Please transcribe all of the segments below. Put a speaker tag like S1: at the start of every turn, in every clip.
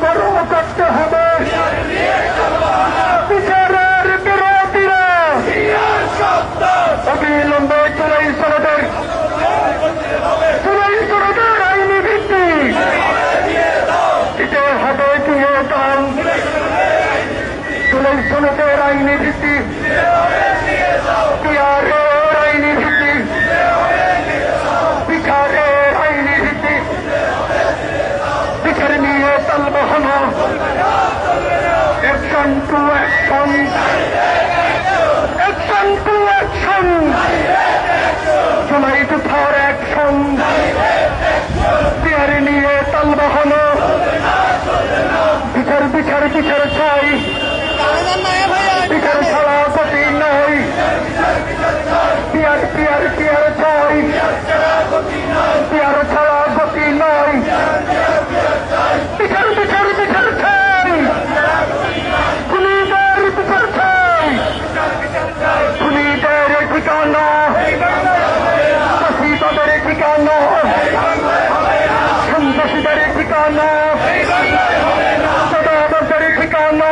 S1: করো করতে হবে বিচারের বিরোধীরা অবিলম্বে জুলাই সনদের আইনি ভিত্তি দিতে হবে দিয়ে দান জুলাই সনদের আইনি ভিত্তি পিয়ারের আইনি ভিত্তি বিচারের আইনি ভিত্তি বিচার নিয়ে তালবাহানা action to action action to action July two four action পিয়ার নিয়ে তালবাহানা বিচার বিচার বিচার চাই বিচার ছাড়া গতি নাই পিয়ার পিয়ার পিয়ার চাই পিয়ার ছাড়া গতি নাই বিচার বিচার বিচার চাই খুনিদের বিচার চাই খুনিদের ঠিকানা শহীদদের ঠিকানা সন্ত্রাসীদের ঠিকানা সদাগরদের ঠিকানা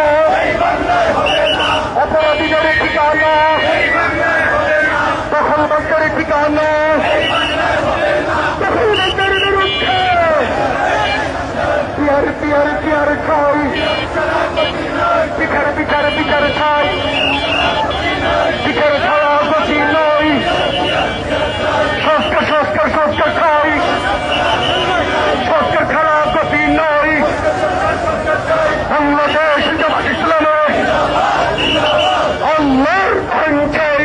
S1: অপরাধীদের ঠিকানা দখলবাজদের ঠিকানা দখলবাজদের বিরুদ্ধে পিয়ার পিয়ার পিয়ার চাই বিচার বিচার বিচার চাই বিচার ছাড়া গতি নয় সংস্কার সংস্কার সংস্কার চাই সংস্কার ছাড়া গতি নয় বাংলাদেশ জামাত ইসলামে আল্লাহর আইন চাই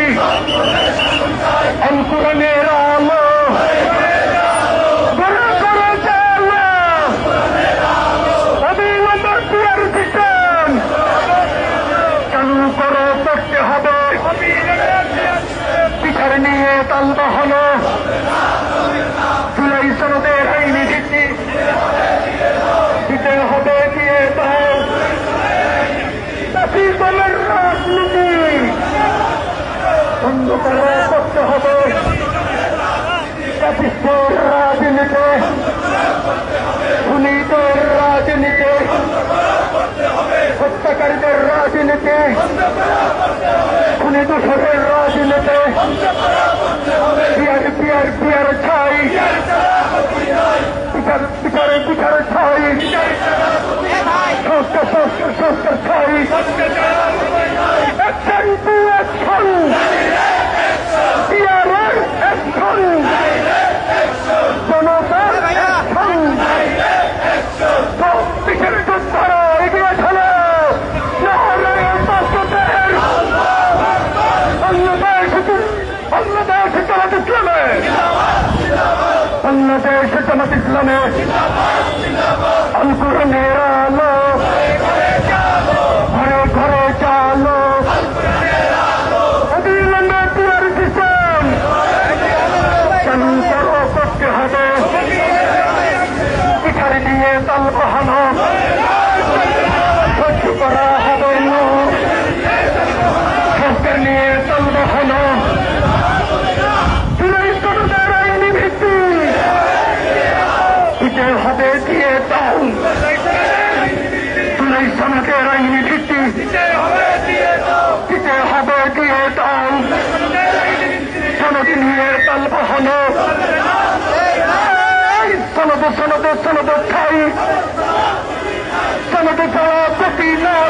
S1: আল কোরআনের আলো গড়ে গড়ে চালো অবিলম্বে পিয়ার সিস্টেম চালু করো করতে হবে বিচার নিয়ে তালবাহানা জুলাই সনদের আইনি ভিত্তি দিতে হবে দিয়ে দাও দলের রাজনীতি বন্ধ করা করতে হবে জাতিসংঘের রাজনীতি খুনিদের রাজনীতি হত্যাকারীদের রাজনীতি খুনি দোষরের রাজনীতি পিয়ার পিয়ার পিয়ার ছাই বিচার বিচারে বিচারে ছাই সংস্কার সংস্কার সংস্কার ছাই অ্যাকশন টু অ্যাকশন পিয়ারের অ্যাকশন জনতার অ্যাকশন বিচারে যোদ্ধারা এগিয়ে চলো বাংলাদেশ জামাত ইসলামে বাংলাদেশ জামাত ইসলামে আল কোরআনের আলো ঘরে ঘরে চালো অবিলম্বে পিয়ার সিস্টেম চালু করো করতে হবে বিচার নিয়ে তালবাহানা সহ্য করা হবে না সংস্কার নিয়ে তালবাহানা জুলাই সনদের আইনি ভিত্তি দিতে হবে দিয়ে দাও জুলাই সনদের আইনি ভিত্তি দিতে হবে দিয়ে দাও সনদ নিয়ে তালবাহানা সনদ সনদ সনদ ছাই সনদ ছাড়া গতি নাই